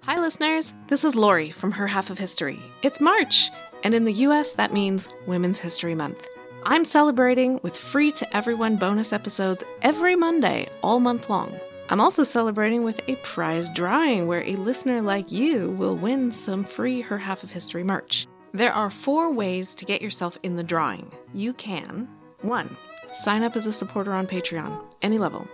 Hi listeners, this is Lori from Her Half of History. It's March, and in the US that means Women's History Month. I'm celebrating with free to everyone bonus episodes every Monday, all month long. I'm also celebrating with a prize drawing where a listener like you will win some free Her Half of History merch. There are 4 ways to get yourself in the drawing. You can 1. Sign up as a supporter on Patreon, any level.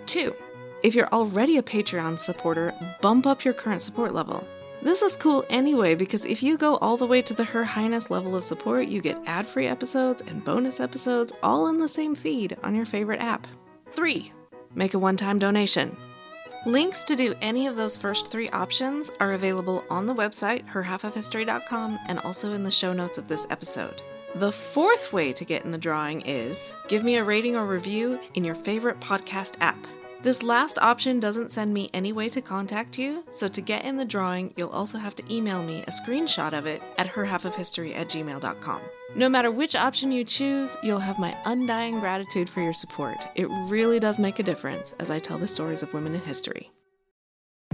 2. If you're already a Patreon supporter, bump up your current support level. This is cool anyway because if you go all the way to the Her Highness level of support, you get ad-free episodes and bonus episodes all in the same feed on your favorite app. 3. Make a one-time donation. Links to do any of those first 3 options are available on the website, herhalfofhistory.com, and also in the show notes of this episode. The 4th way to get in the drawing is give me a rating or review in your favorite podcast app. This last option doesn't send me any way to contact you, so to get in the drawing, you'll also have to email me a screenshot of it at herhalfofhistory@gmail.com. No matter which option you choose, you'll have my undying gratitude for your support. It really does make a difference as I tell the stories of women in history.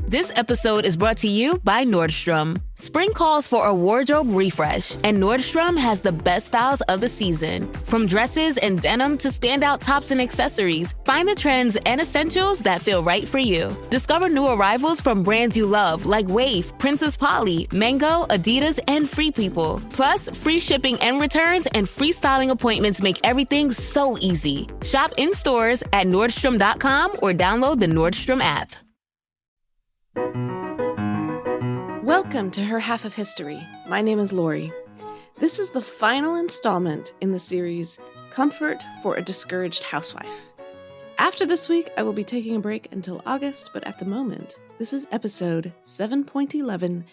This episode is brought to you by Nordstrom. Spring calls for a wardrobe refresh, and Nordstrom has the best styles of the season. From dresses and denim to standout tops and accessories, find the trends and essentials that feel right for you. Discover new arrivals from brands you love like Wave, Princess Polly, Mango, Adidas, and Free People. Plus, free shipping and returns and free styling appointments make everything so easy. Shop in stores at Nordstrom.com or download the Nordstrom app. Welcome to Her Half of History. My name is Lori. This is the final installment in the series, Comfort for a Discouraged Housewife. After this week, I will be taking a break until August, but at the moment, this is episode 7.11,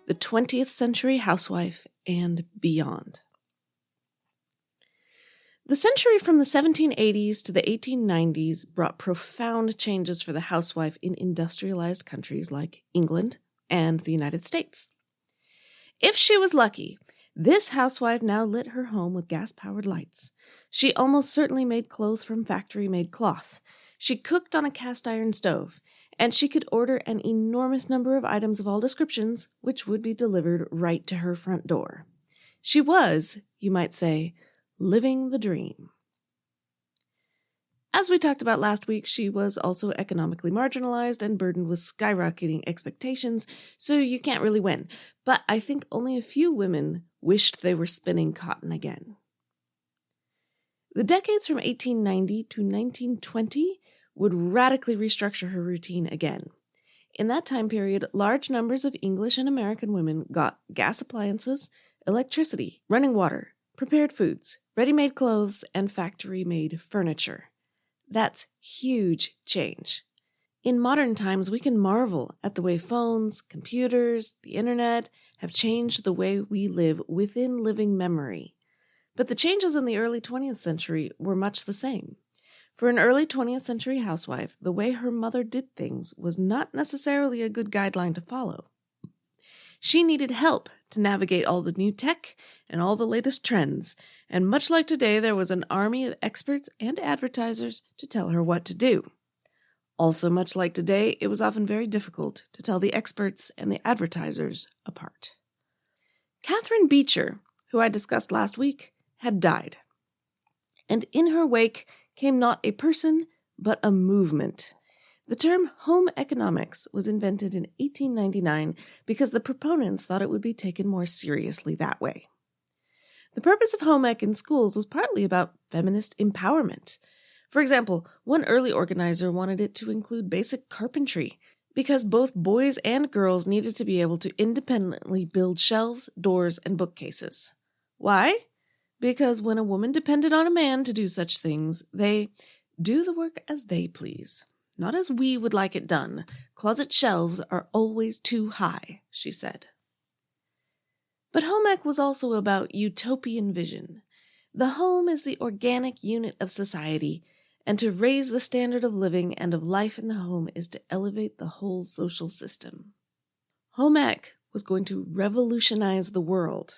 The 20th Century Housewife and Beyond. The century from the 1780s to the 1890s brought profound changes for the housewife in industrialized countries like England and the United States. If she was lucky, this housewife now lit her home with gas-powered lights. She almost certainly made clothes from factory-made cloth. She cooked on a cast-iron stove, and she could order an enormous number of items of all descriptions, which would be delivered right to her front door. She was, you might say, living the dream. As we talked about last week, she was also economically marginalized and burdened with skyrocketing expectations, so you can't really win. But I think only a few women wished they were spinning cotton again. The decades from 1890 to 1920 would radically restructure her routine again. In that time period, large numbers of English and American women got gas appliances, electricity, running water, prepared foods, ready-made clothes, and factory-made furniture. That's huge change. In modern times, we can marvel at the way phones, computers, the internet have changed the way we live within living memory. But the changes in the early 20th century were much the same. For an early 20th century housewife, the way her mother did things was not necessarily a good guideline to follow. She needed help to navigate all the new tech and all the latest trends, and much like today, there was an army of experts and advertisers to tell her what to do. Also, much like today, it was often very difficult to tell the experts and the advertisers apart. Catherine Beecher, who I discussed last week, had died. And in her wake came not a person, but a movement. The term home economics was invented in 1899 because the proponents thought it would be taken more seriously that way. The purpose of home ec in schools was partly about feminist empowerment. For example, one early organizer wanted it to include basic carpentry because both boys and girls needed to be able to independently build shelves, doors, and bookcases. Why? Because when a woman depended on a man to do such things, they do the work as they please. Not as we would like it done. Closet shelves are always too high, she said. But home ec was also about utopian vision. The home is the organic unit of society, and to raise the standard of living and of life in the home is to elevate the whole social system. Home ec was going to revolutionize the world,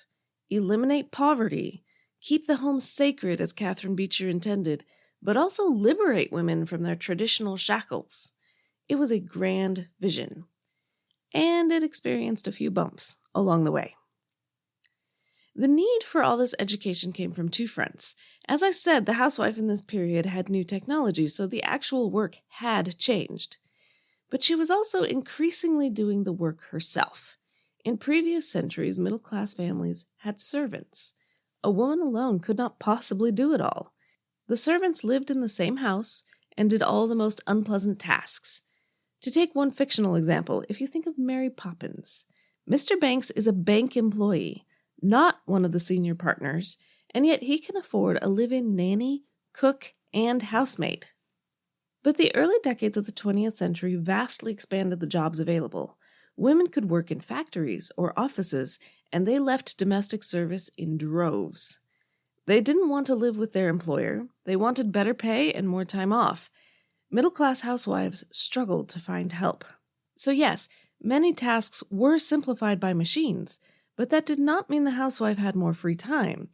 eliminate poverty, keep the home sacred as Catherine Beecher intended, but also liberate women from their traditional shackles. It was a grand vision. and it experienced a few bumps along the way. The need for all this education came from two fronts. As I said, the housewife in this period had new technology, so the actual work had changed. But she was also increasingly doing the work herself. In previous centuries, middle-class families had servants. A woman alone could not possibly do it all. The servants lived in the same house and did all the most unpleasant tasks. To take one fictional example, if you think of Mary Poppins, Mr. Banks is a bank employee, not one of the senior partners, and yet he can afford a live-in nanny, cook, and housemaid. But the early decades of the 20th century vastly expanded the jobs available. Women could work in factories or offices, and they left domestic service in droves. They didn't want to live with their employer. They wanted better pay and more time off. Middle-class housewives struggled to find help. So yes, many tasks were simplified by machines, but that did not mean the housewife had more free time.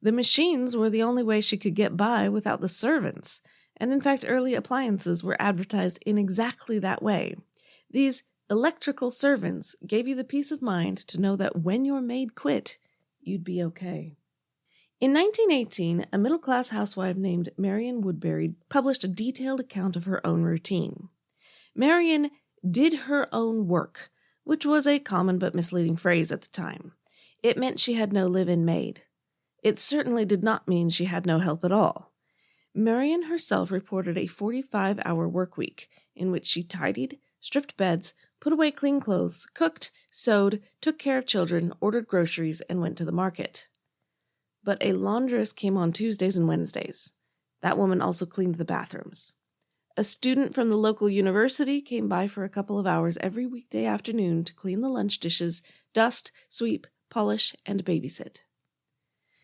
The machines were the only way she could get by without the servants, and in fact early appliances were advertised in exactly that way. These electrical servants gave you the peace of mind to know that when your maid quit, you'd be okay. In 1918, a middle-class housewife named Marion Woodbury published a detailed account of her own routine. Marion did her own work, which was a common but misleading phrase at the time. It meant she had no live-in maid. It certainly did not mean she had no help at all. Marion herself reported a 45-hour work week in which she tidied, stripped beds, put away clean clothes, cooked, sewed, took care of children, ordered groceries, and went to the market. But a laundress came on Tuesdays and Wednesdays. That woman also cleaned the bathrooms. A student from the local university came by for a couple of hours every weekday afternoon to clean the lunch dishes, dust, sweep, polish, and babysit.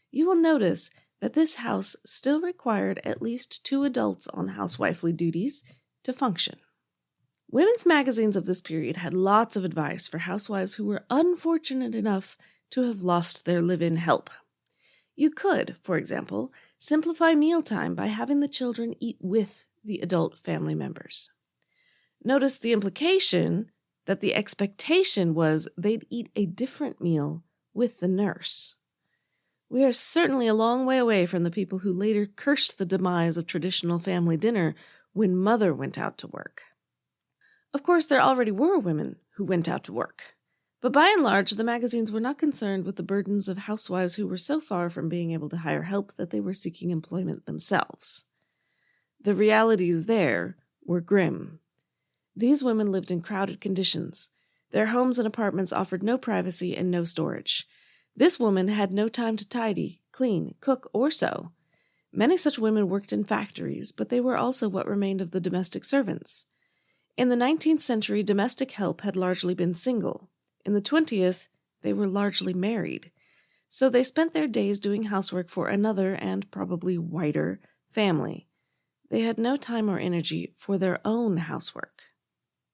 You will notice that this house still required at least 2 adults on housewifely duties to function. Women's magazines of this period had lots of advice for housewives who were unfortunate enough to have lost their live-in help. You could, for example, simplify mealtime by having the children eat with the adult family members. Notice the implication that the expectation was they'd eat a different meal with the nurse. We are certainly a long way away from the people who later cursed the demise of traditional family dinner when mother went out to work. Of course, there already were women who went out to work, but by and large, the magazines were not concerned with the burdens of housewives who were so far from being able to hire help that they were seeking employment themselves. The realities there were grim. These women lived in crowded conditions. Their homes and apartments offered no privacy and no storage. This woman had no time to tidy, clean, cook, or sew. Many such women worked in factories, but they were also what remained of the domestic servants. In the 19th century, domestic help had largely been single. In the 20th, they were largely married. So they spent their days doing housework for another and probably wider family. They had no time or energy for their own housework.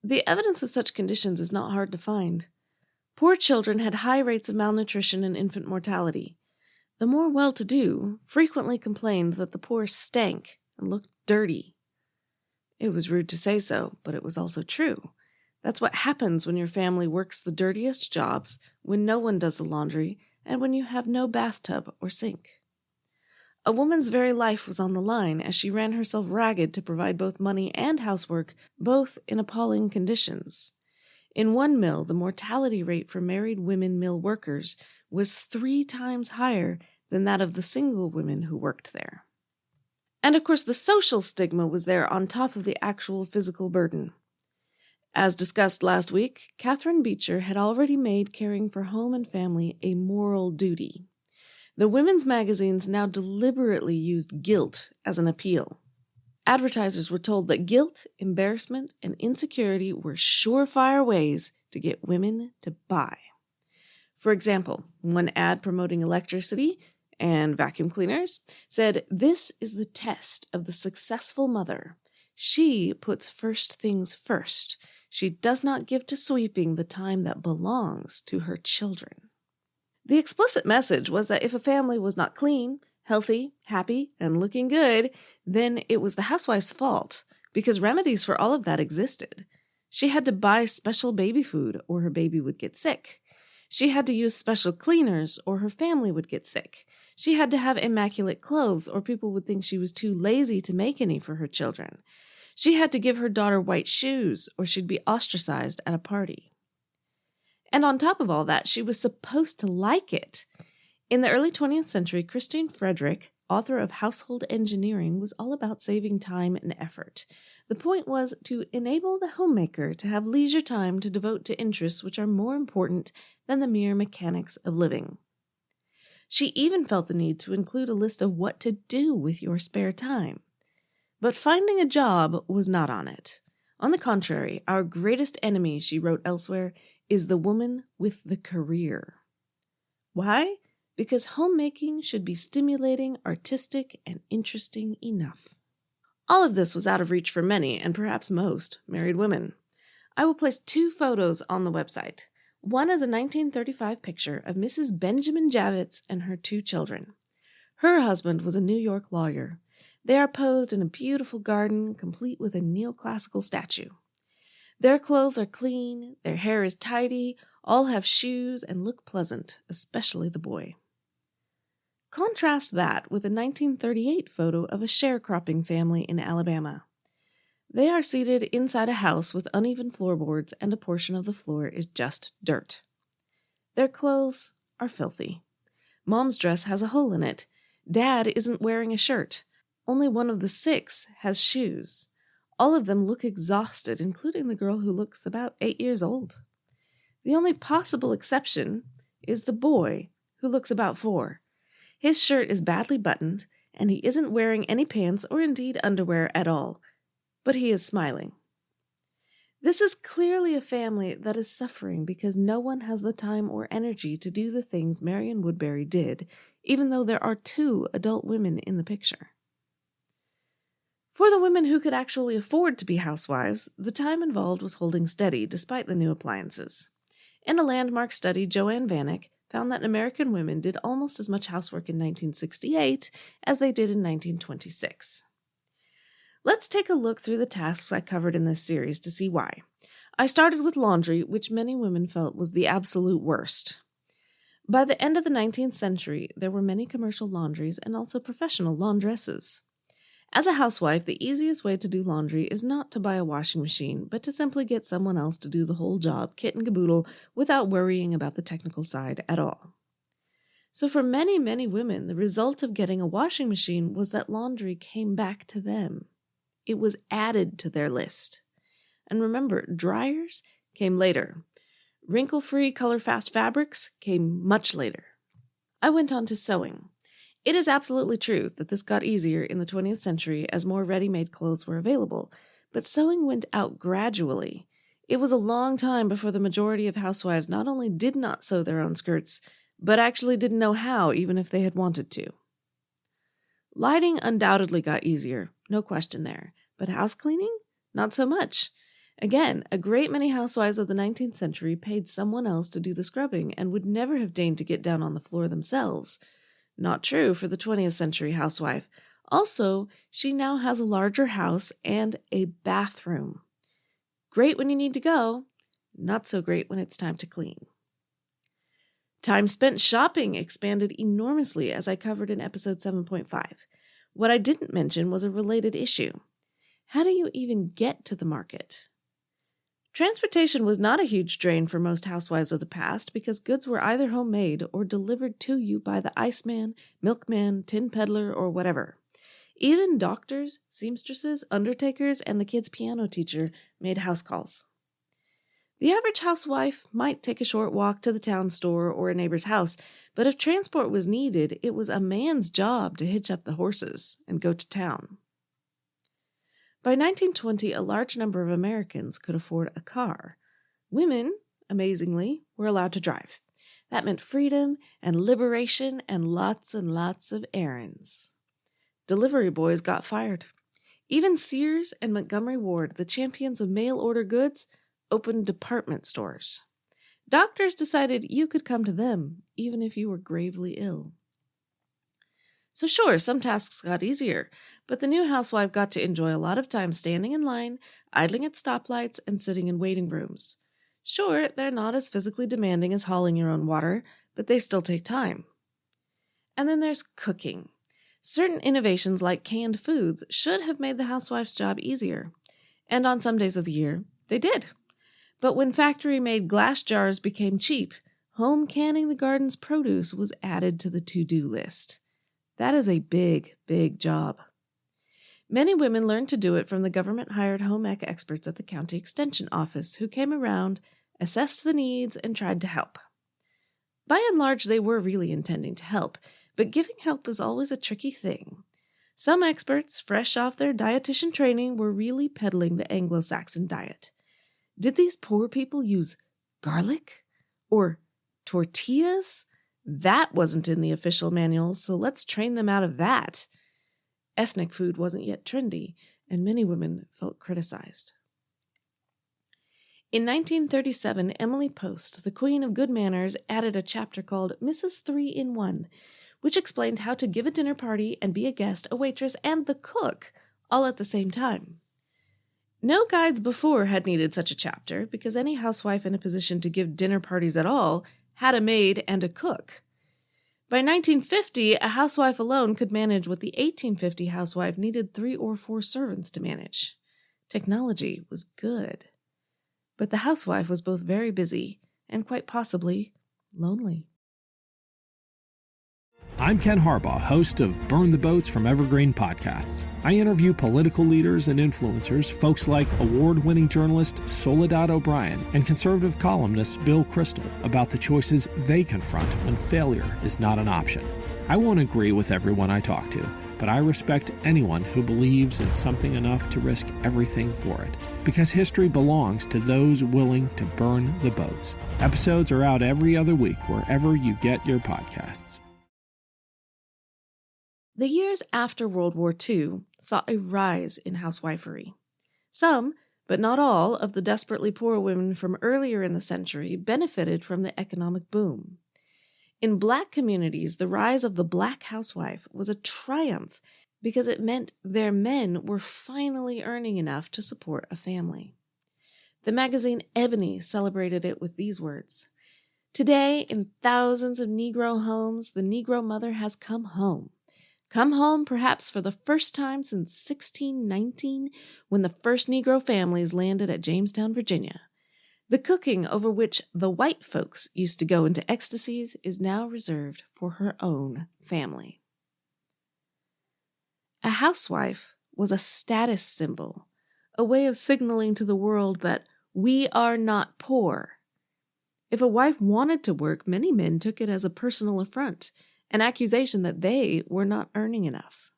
The evidence of such conditions is not hard to find. Poor children had high rates of malnutrition and infant mortality. The more well-to-do frequently complained that the poor stank and looked dirty. It was rude to say so, but it was also true. That's what happens when your family works the dirtiest jobs, when no one does the laundry, and when you have no bathtub or sink. A woman's very life was on the line as she ran herself ragged to provide both money and housework, both in appalling conditions. In one mill, the mortality rate for married women mill workers was 3 times higher than that of the single women who worked there. And of course, the social stigma was there on top of the actual physical burden. As discussed last week, Catherine Beecher had already made caring for home and family a moral duty. The women's magazines now deliberately used guilt as an appeal. Advertisers were told that guilt, embarrassment, and insecurity were surefire ways to get women to buy. For example, one ad promoting electricity and vacuum cleaners said, "This is the test of the successful mother. She puts first things first. She does not give to sweeping the time that belongs to her children." The explicit message was that if a family was not clean, healthy, happy, and looking good, then it was the housewife's fault, because remedies for all of that existed. She had to buy special baby food or her baby would get sick. She had to use special cleaners or her family would get sick. She had to have immaculate clothes or people would think she was too lazy to make any for her children. She had to give her daughter white shoes or she'd be ostracized at a party. And on top of all that, she was supposed to like it. In the early 20th century, Christine Frederick, author of Household Engineering, was all about saving time and effort. The point was to enable the homemaker to have leisure time to devote to interests which are more important than the mere mechanics of living. She even felt the need to include a list of what to do with your spare time. But finding a job was not on it. On the contrary, our greatest enemy, she wrote elsewhere, is the woman with the career. Why? Because homemaking should be stimulating, artistic, and interesting enough. All of this was out of reach for many, and perhaps most, married women. I will place 2 photos on the website. One is a 1935 picture of Mrs. Benjamin Javits and her 2 children. Her husband was a New York lawyer. They are posed in a beautiful garden, complete with a neoclassical statue. Their clothes are clean, their hair is tidy, all have shoes and look pleasant, especially the boy. Contrast that with a 1938 photo of a sharecropping family in Alabama. They are seated inside a house with uneven floorboards and a portion of the floor is just dirt. Their clothes are filthy. Mom's dress has a hole in it. Dad isn't wearing a shirt. Only one of the 6 has shoes. All of them look exhausted, including the girl who looks about 8 years old. The only possible exception is the boy, who looks about 4. His shirt is badly buttoned, and he isn't wearing any pants or indeed underwear at all, but he is smiling. This is clearly a family that is suffering because no one has the time or energy to do the things Marion Woodbury did, even though there are 2 adult women in the picture. For the women who could actually afford to be housewives, the time involved was holding steady despite the new appliances. In a landmark study, Joanne Vanek found that American women did almost as much housework in 1968 as they did in 1926. Let's take a look through the tasks I covered in this series to see why. I started with laundry, which many women felt was the absolute worst. By the end of the 19th century, there were many commercial laundries and also professional laundresses. As a housewife, the easiest way to do laundry is not to buy a washing machine, but to simply get someone else to do the whole job, kit and caboodle, without worrying about the technical side at all. So for many, many women, the result of getting a washing machine was that laundry came back to them. It was added to their list. And remember, dryers came later. Wrinkle-free, color-fast fabrics came much later. I went on to sewing. It is absolutely true that this got easier in the 20th century as more ready-made clothes were available, but sewing went out gradually. It was a long time before the majority of housewives not only did not sew their own skirts, but actually didn't know how, even if they had wanted to. Lighting undoubtedly got easier, no question there, but house cleaning? Not so much. Again, a great many housewives of the 19th century paid someone else to do the scrubbing and would never have deigned to get down on the floor themselves. Not true for the 20th century housewife. Also, she now has a larger house and a bathroom. Great when you need to go, not so great when it's time to clean. Time spent shopping expanded enormously, as I covered in episode 7.5. What I didn't mention was a related issue. How do you even get to the market? Transportation was not a huge drain for most housewives of the past because goods were either homemade or delivered to you by the iceman, milkman, tin peddler, or whatever. Even doctors, seamstresses, undertakers, and the kids' piano teacher made house calls. The average housewife might take a short walk to the town store or a neighbor's house, but if transport was needed, it was a man's job to hitch up the horses and go to town. By 1920, a large number of Americans could afford a car. Women, amazingly, were allowed to drive. That meant freedom and liberation and lots of errands. Delivery boys got fired. Even Sears and Montgomery Ward, the champions of mail-order goods, opened department stores. Doctors decided you could come to them, even if you were gravely ill. So sure, some tasks got easier, but the new housewife got to enjoy a lot of time standing in line, idling at stoplights, and sitting in waiting rooms. Sure, they're not as physically demanding as hauling your own water, but they still take time. And then there's cooking. Certain innovations like canned foods should have made the housewife's job easier. And on some days of the year, they did. But when factory-made glass jars became cheap, home canning the garden's produce was added to the to-do list. That is a big, big job. Many women learned to do it from the government-hired home ec experts at the county extension office who came around, assessed the needs, and tried to help. By and large, they were really intending to help, but giving help is always a tricky thing. Some experts, fresh off their dietitian training, were really peddling the Anglo-Saxon diet. Did these poor people use garlic? Or tortillas? That wasn't in the official manuals, so let's train them out of that. Ethnic food wasn't yet trendy, and many women felt criticized. In 1937, Emily Post, the Queen of Good Manners, added a chapter called Mrs. 3-in-1, which explained how to give a dinner party and be a guest, a waitress, and the cook all at the same time. No guides before had needed such a chapter because any housewife in a position to give dinner parties at all had a maid and a cook. By 1950, a housewife alone could manage what the 1850 housewife needed 3 or 4 servants to manage. Technology was good. But the housewife was both very busy and quite possibly lonely. I'm Ken Harbaugh, host of Burn the Boats from Evergreen Podcasts. I interview political leaders and influencers, folks like award-winning journalist Soledad O'Brien and conservative columnist Bill Kristol, about the choices they confront when failure is not an option. I won't agree with everyone I talk to, but I respect anyone who believes in something enough to risk everything for it. Because history belongs to those willing to burn the boats. Episodes are out every other week wherever you get your podcasts. The years after World War II saw a rise in housewifery. Some, but not all, of the desperately poor women from earlier in the century benefited from the economic boom. In Black communities, the rise of the Black housewife was a triumph because it meant their men were finally earning enough to support a family. The magazine Ebony celebrated it with these words: "Today, in thousands of Negro homes, the Negro mother has come home. Come home perhaps for the first time since 1619, when the first Negro families landed at Jamestown, Virginia. The cooking over which the white folks used to go into ecstasies is now reserved for her own family." A housewife was a status symbol, a way of signaling to the world that we are not poor. If a wife wanted to work, many men took it as a personal affront, an accusation that they were not earning enough.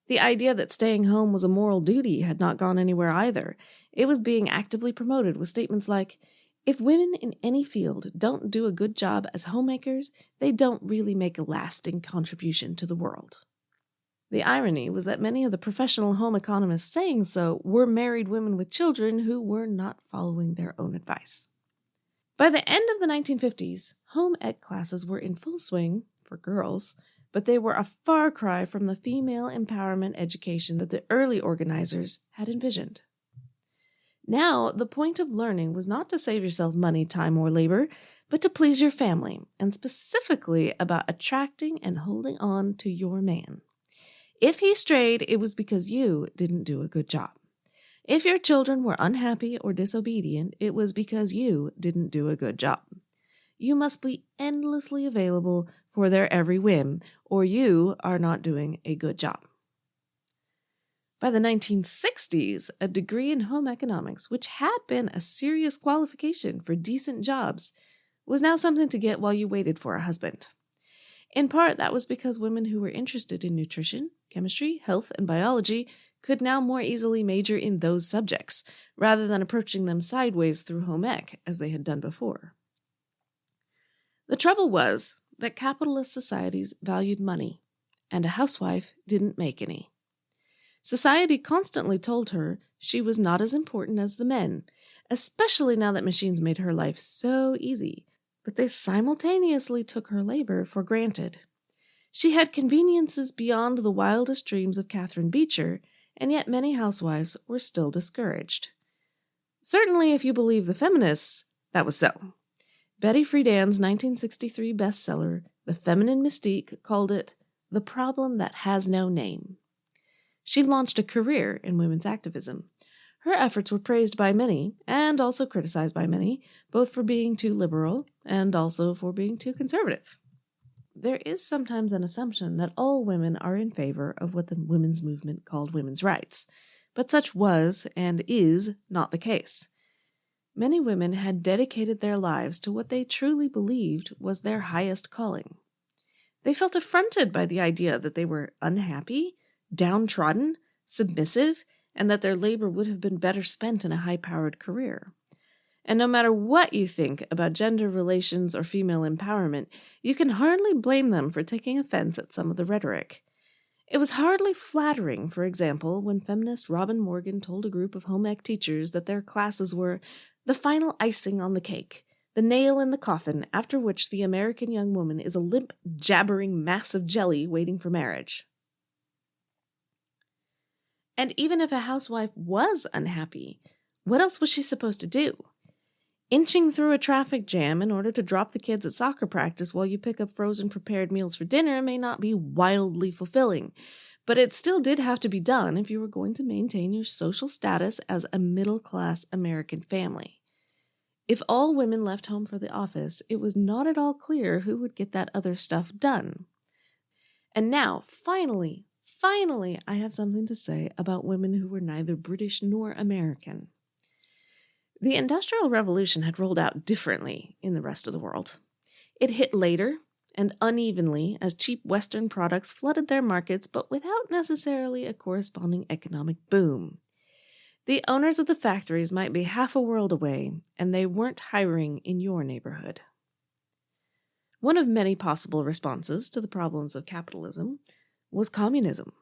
The idea that staying home was a moral duty had not gone anywhere either. It was being actively promoted with statements like, "If women in any field don't do a good job as homemakers, they don't really make a lasting contribution to the world." The irony was that many of the professional home economists saying so were married women with children who were not following their own advice. By the end of the 1950s, home ec classes were in full swing for girls, but they were a far cry from the female empowerment education that the early organizers had envisioned. Now, the point of learning was not to save yourself money, time, or labor, but to please your family, and specifically about attracting and holding on to your man. If he strayed, it was because you didn't do a good job. If your children were unhappy or disobedient, it was because you didn't do a good job. You must be endlessly available for their every whim, or you are not doing a good job. By the 1960s, a degree in home economics, which had been a serious qualification for decent jobs, was now something to get while you waited for a husband. In part, that was because women who were interested in nutrition, chemistry, health, and biology could now more easily major in those subjects, rather than approaching them sideways through home ec, as they had done before. The trouble was that capitalist societies valued money, and a housewife didn't make any. Society constantly told her she was not as important as the men, especially now that machines made her life so easy, but they simultaneously took her labor for granted. She had conveniences beyond the wildest dreams of Catherine Beecher, and yet many housewives were still discouraged. Certainly, if you believe the feminists, that was so. Betty Friedan's 1963 bestseller, The Feminine Mystique, called it the problem that has no name. She launched a career in women's activism. Her efforts were praised by many, and also criticized by many, both for being too liberal and also for being too conservative. There is sometimes an assumption that all women are in favor of what the women's movement called women's rights, but such was and is not the case. Many women had dedicated their lives to what they truly believed was their highest calling. They felt affronted by the idea that they were unhappy, downtrodden, submissive, and that their labor would have been better spent in a high-powered career. And no matter what you think about gender relations or female empowerment, you can hardly blame them for taking offense at some of the rhetoric. It was hardly flattering, for example, when feminist Robin Morgan told a group of home ec teachers that their classes were the final icing on the cake, the nail in the coffin after which the American young woman is a limp, jabbering mass of jelly waiting for marriage. And even if a housewife was unhappy, what else was she supposed to do? Inching through a traffic jam in order to drop the kids at soccer practice while you pick up frozen prepared meals for dinner may not be wildly fulfilling, but it still did have to be done if you were going to maintain your social status as a middle-class American family. If all women left home for the office, it was not at all clear who would get that other stuff done. And now, finally, I have something to say about women who were neither British nor American. The Industrial Revolution had rolled out differently in the rest of the world. It hit later and unevenly as cheap Western products flooded their markets, but without necessarily a corresponding economic boom. The owners of the factories might be half a world away, and they weren't hiring in your neighborhood. One of many possible responses to the problems of capitalism was communism.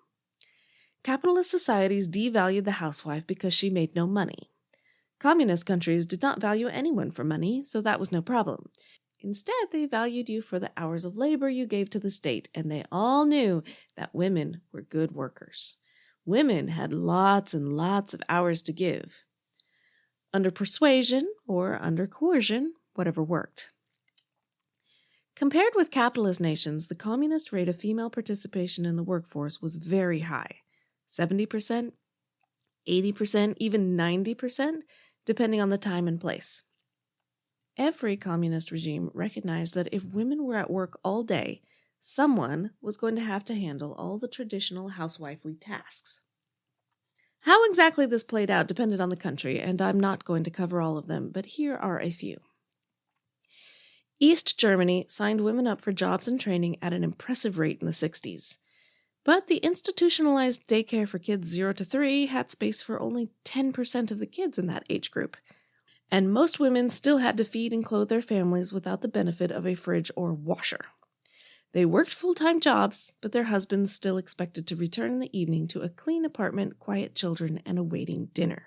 Capitalist societies devalued the housewife because she made no money. Communist countries did not value anyone for money, so that was no problem. Instead, they valued you for the hours of labor you gave to the state, and they all knew that women were good workers. Women had lots and lots of hours to give. Under persuasion or under coercion, whatever worked. Compared with capitalist nations, the communist rate of female participation in the workforce was very high. 70%, 80%, even 90%, depending on the time and place. Every communist regime recognized that if women were at work all day, someone was going to have to handle all the traditional housewifely tasks. How exactly this played out depended on the country, and I'm not going to cover all of them, but here are a few. East Germany signed women up for jobs and training at an impressive rate in the 60s. But the institutionalized daycare for kids 0 to 3 had space for only 10% of the kids in that age group. And most women still had to feed and clothe their families without the benefit of a fridge or washer. They worked full-time jobs, but their husbands still expected to return in the evening to a clean apartment, quiet children, and awaiting dinner.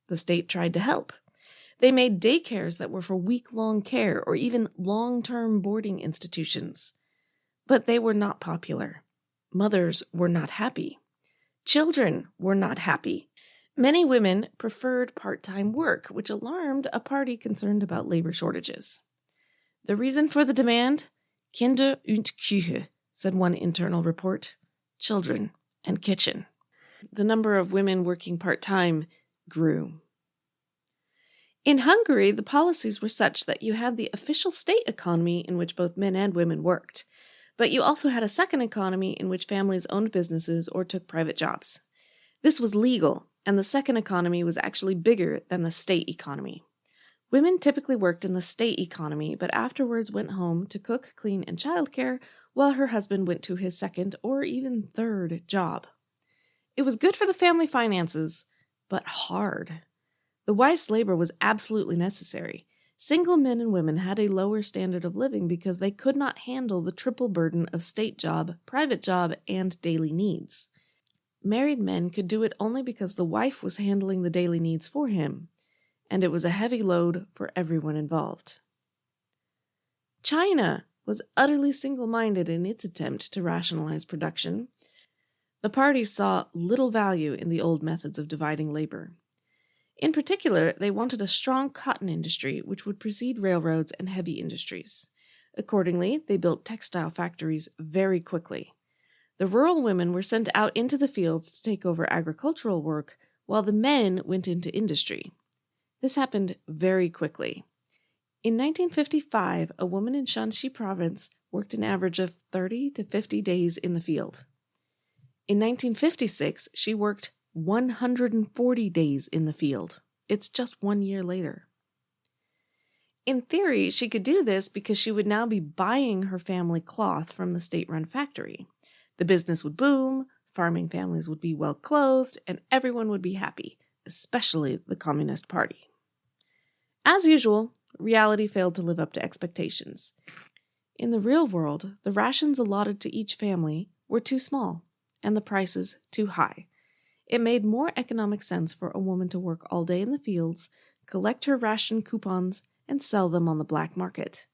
The state tried to help. They made daycares that were for week-long care or even long-term boarding institutions. But they were not popular. Mothers were not happy. Children were not happy. Many women preferred part-time work, which alarmed a party concerned about labor shortages. The reason for the demand? Kinder und Küche, said one internal report. Children and kitchen. The number of women working part-time grew. In Hungary, the policies were such that you had the official state economy in which both men and women worked, but you also had a second economy in which families owned businesses or took private jobs. This was legal, and the second economy was actually bigger than the state economy. Women typically worked in the state economy, but afterwards went home to cook, clean, and childcare, while her husband went to his second or even third job. It was good for the family finances, but hard. The wife's labor was absolutely necessary. Single men and women had a lower standard of living because they could not handle the triple burden of state job, private job, and daily needs. Married men could do it only because the wife was handling the daily needs for him, and it was a heavy load for everyone involved. China was utterly single-minded in its attempt to rationalize production. The party saw little value in the old methods of dividing labor. In particular, they wanted a strong cotton industry which would precede railroads and heavy industries. Accordingly, they built textile factories very quickly. The rural women were sent out into the fields to take over agricultural work, while the men went into industry. This happened very quickly. In 1955, a woman in Shanxi province worked an average of 30 to 50 days in the field. In 1956, she worked 140 days in the field. It's just 1 year later. In theory, she could do this because she would now be buying her family cloth from the state-run factory. The business would boom, farming families would be well clothed, and everyone would be happy, especially the Communist Party. As usual, reality failed to live up to expectations. In the real world, the rations allotted to each family were too small, and the prices too high. It made more economic sense for a woman to work all day in the fields, collect her ration coupons, and sell them on the black market.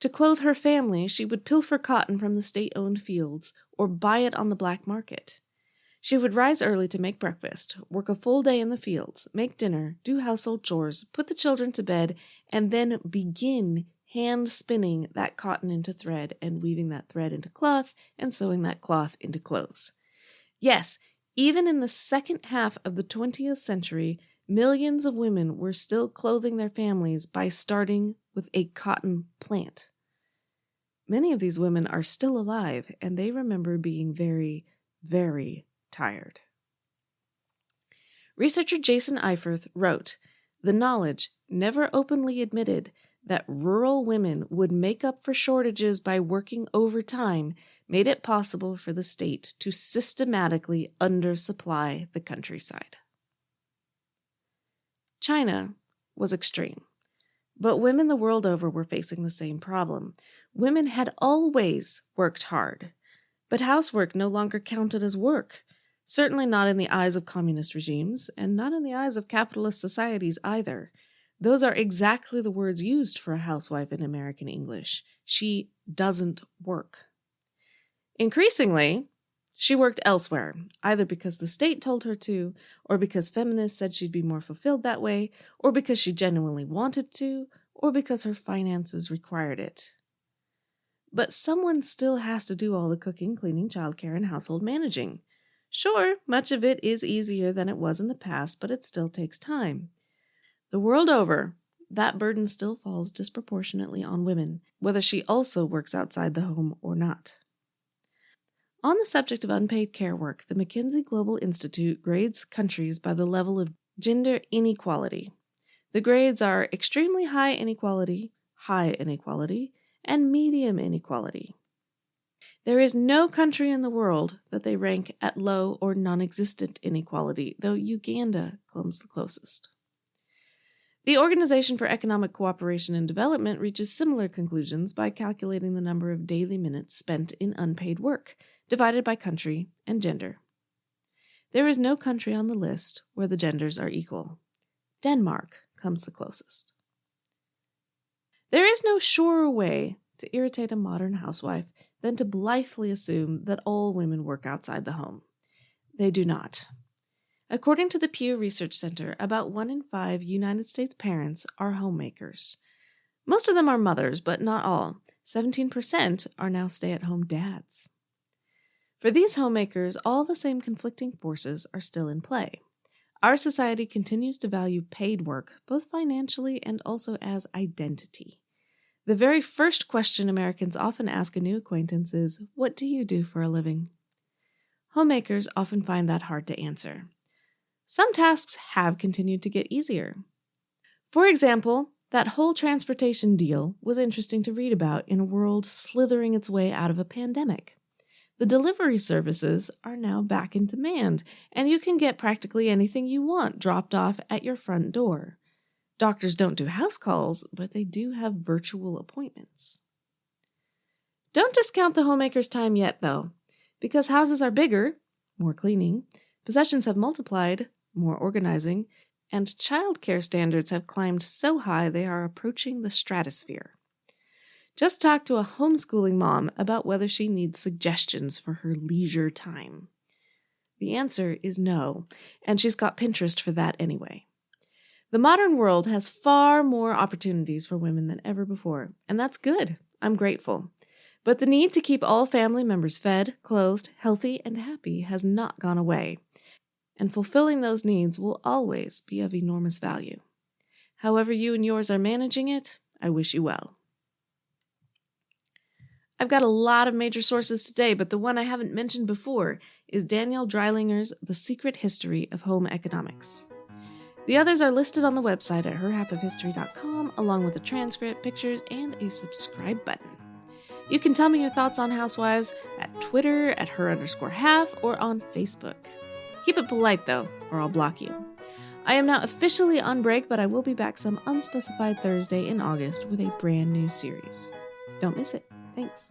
To clothe her family, she would pilfer cotton from the state-owned fields or buy it on the black market. She would rise early to make breakfast, work a full day in the fields, make dinner, do household chores, put the children to bed, and then begin hand-spinning that cotton into thread and weaving that thread into cloth and sewing that cloth into clothes. Yes, even in the second half of the 20th century, millions of women were still clothing their families by starting with a cotton plant. Many of these women are still alive, and they remember being very, very tired. Researcher Jason Eiferth wrote, "The knowledge, never openly admitted, that rural women would make up for shortages by working overtime made it possible for the state to systematically undersupply the countryside." China was extreme, but women the world over were facing the same problem. Women had always worked hard, but housework no longer counted as work, certainly not in the eyes of communist regimes, and not in the eyes of capitalist societies either. Those are exactly the words used for a housewife in American English. She doesn't work. Increasingly, she worked elsewhere, either because the state told her to, or because feminists said she'd be more fulfilled that way, or because she genuinely wanted to, or because her finances required it. But someone still has to do all the cooking, cleaning, childcare, and household managing. Sure, much of it is easier than it was in the past, but it still takes time. The world over, that burden still falls disproportionately on women, whether she also works outside the home or not. On the subject of unpaid care work, the McKinsey Global Institute grades countries by the level of gender inequality. The grades are extremely high inequality, and medium inequality. There is no country in the world that they rank at low or non-existent inequality, though Uganda comes the closest. The Organization for Economic Cooperation and Development reaches similar conclusions by calculating the number of daily minutes spent in unpaid work, divided by country and gender. There is no country on the list where the genders are equal. Denmark comes the closest. There is no surer way to irritate a modern housewife than to blithely assume that all women work outside the home. They do not. According to the Pew Research Center, about 1 in 5 United States parents are homemakers. Most of them are mothers, but not all. 17% are now stay-at-home dads. For these homemakers, all the same conflicting forces are still in play. Our society continues to value paid work, both financially and also as identity. The very first question Americans often ask a new acquaintance is, "What do you do for a living?" Homemakers often find that hard to answer. Some tasks have continued to get easier. For example, that whole transportation deal was interesting to read about in a world slithering its way out of a pandemic. The delivery services are now back in demand, and you can get practically anything you want dropped off at your front door. Doctors don't do house calls, but they do have virtual appointments. Don't discount the homemaker's time yet, though, because houses are bigger, more cleaning, possessions have multiplied, more organizing, and child care standards have climbed so high they are approaching the stratosphere. Just talk to a homeschooling mom about whether she needs suggestions for her leisure time. The answer is no, and she's got Pinterest for that anyway. The modern world has far more opportunities for women than ever before, and that's good. I'm grateful. But the need to keep all family members fed, clothed, healthy, and happy has not gone away, and fulfilling those needs will always be of enormous value. However you and yours are managing it, I wish you well. I've got a lot of major sources today, but the one I haven't mentioned before is Danielle Dreilinger's The Secret History of Home Economics. The others are listed on the website at herhalfofhistory.com, along with a transcript, pictures, and a subscribe button. You can tell me your thoughts on Housewives at Twitter at her_half or on Facebook. Keep it polite, though, or I'll block you. I am now officially on break, but I will be back some unspecified Thursday in August with a brand new series. Don't miss it. Thanks.